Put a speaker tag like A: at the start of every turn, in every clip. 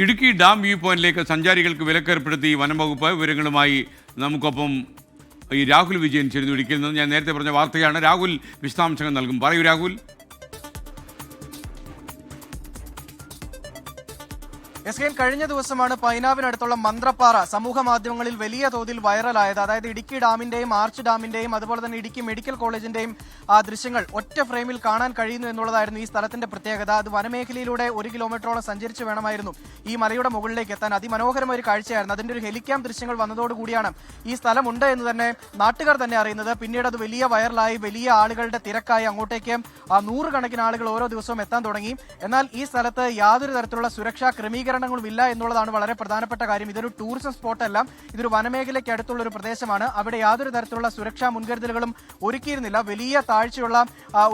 A: Idukki dam view പോയിന്റിലേക്ക് സഞ്ചാരികൾക്ക് വിലക്കേർപ്പെടുത്തി വനം വകുപ്പ്. വിവരങ്ങളുമായി നമുക്കൊപ്പം ഈ രാഹുൽ വിജയൻ ചേരുന്നു ഇടുക്കിയിൽ നിന്ന്. ഞാൻ നേരത്തെ പറഞ്ഞ വാർത്തയാണ്. രാഹുൽ വിശദാംശങ്ങൾ നൽകും. പറയൂ രാഹുൽ.
B: കഴിഞ്ഞ ദിവസമാണ് പൈനാവിനടുത്തുള്ള മന്ത്രപ്പാറ സമൂഹ മാധ്യമങ്ങളിൽ വലിയ തോതിൽ വൈറലായത്. അതായത് ഇടുക്കി ഡാമിന്റെയും ആർച്ച് ഡാമിന്റെയും അതുപോലെ തന്നെ ഇടുക്കി മെഡിക്കൽ കോളേജിന്റെയും ദൃശ്യങ്ങൾ ഒറ്റ ഫ്രെയിമിൽ കാണാൻ കഴിയുന്നു എന്നുള്ളതായിരുന്നു ഈ സ്ഥലത്തിന്റെ പ്രത്യേകത. അത് വനമേഖലയിലൂടെ 1 കിലോമീറ്ററോളം സഞ്ചരിച്ച് വേണമായിരുന്നു ഈ മലയുടെ മുകളിലേക്ക് എത്താൻ. അതിമനോഹരമായ ഒരു കാഴ്ചയായിരുന്നു. അതിന്റെ ഒരു ഹെലിക്യാം ദൃശ്യങ്ങൾ വന്നതോടുകൂടിയാണ് ഈ സ്ഥലമുണ്ട് എന്ന് തന്നെ നാട്ടുകാർ തന്നെ അറിയുന്നത്. പിന്നീട് അത് വലിയ വൈറലായി, വലിയ ആളുകളുടെ തിരക്കായി. അങ്ങോട്ടേക്ക് 100 കണക്കിന് ആളുകൾ ഓരോ ദിവസവും എത്താൻ തുടങ്ങി. എന്നാൽ ഈ സ്ഥലത്ത് യാതൊരു തരത്തിലുള്ള സുരക്ഷാ ക്രമീകരണങ്ങളും ഇല്ല എന്നുള്ളതാണ് വളരെ പ്രധാനപ്പെട്ട കാര്യം. ഇതൊരു ടൂറിസം സ്പോട്ടല്ല, ഇതൊരു വനമേഖലയ്ക്ക് അടുത്തുള്ള ഒരു പ്രദേശമാണ്. അവിടെ യാതൊരു തരത്തിലുള്ള സുരക്ഷാ മുൻകരുതലുകളും ഒരുക്കിയിരുന്നില്ല. വലിയ താഴ്ചയുള്ള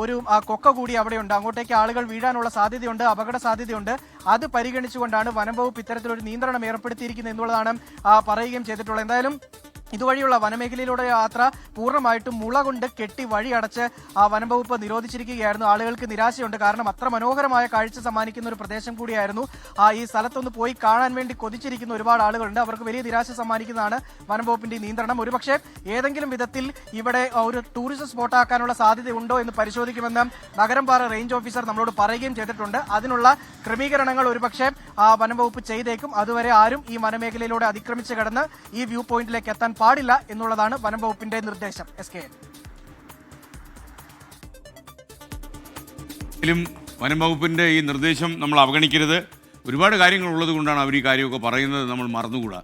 B: ഒരു കൊക്ക കൂടി അവിടെയുണ്ട്. അങ്ങോട്ടേക്ക് ആളുകൾ വീഴാനുള്ള സാധ്യതയുണ്ട്, അപകട സാധ്യതയുണ്ട്. അത് പരിഗണിച്ചുകൊണ്ടാണ് വനം വകുപ്പ് ഇത്തരത്തിലൊരു നിയന്ത്രണം ഏർപ്പെടുത്തിയിരിക്കുന്നത് എന്നുള്ളതാണ് പറയുകയും ചെയ്തിട്ടുള്ളത്. എന്തായാലും ഇതുവഴിയുള്ള വനമേഖലയിലൂടെ യാത്ര പൂർണ്ണമായിട്ടും മുള കൊണ്ട് കെട്ടി വഴി അടച്ച് വനംവകുപ്പ് നിരോധിച്ചിരിക്കുകയായിരുന്നു. ആളുകൾക്ക് നിരാശയുണ്ട്. കാരണം അത്ര മനോഹരമായ കാഴ്ച സമ്മാനിക്കുന്ന ഒരു പ്രദേശം കൂടിയായിരുന്നു. ഈ സ്ഥലത്തൊന്ന് പോയി കാണാൻ വേണ്ടി കൊതിച്ചിരിക്കുന്ന ഒരുപാട് ആളുകളുണ്ട്. അവർക്ക് വലിയ നിരാശ സമ്മാനിക്കുന്നതാണ് വനംവകുപ്പിന്റെ നിയന്ത്രണം. ഒരുപക്ഷെ ഏതെങ്കിലും വിധത്തിൽ ഇവിടെ ഒരു ടൂറിസം സ്പോട്ടാക്കാനുള്ള സാധ്യതയുണ്ടോ എന്ന് പരിശോധിക്കുമെന്ന് നഗരംപാറ റേഞ്ച് ഓഫീസർ നമ്മളോട് പറയുകയും ചെയ്തിട്ടുണ്ട്. അതിനുള്ള ക്രമീകരണങ്ങൾ ഒരുപക്ഷെ വനംവകുപ്പ് ചെയ്തേക്കും. അതുവരെ ആരും ഈ വനമേഖലയിലൂടെ അതിക്രമിച്ച് കടന്ന് ഈ വ്യൂ പോയിന്റിലേക്ക് എത്താൻ പാടില്ല എന്നുള്ളതാണ് വനം വകുപ്പിന്റെ നിർദ്ദേശം.
A: വനം വകുപ്പിന്റെ ഈ നിർദ്ദേശം നമ്മൾ അവഗണിക്കരുത്. ഒരുപാട് കാര്യങ്ങൾ ഉള്ളത് കൊണ്ടാണ് അവർ ഈ കാര്യമൊക്കെ പറയുന്നത്. നമ്മൾ മറന്നുകൂടാ.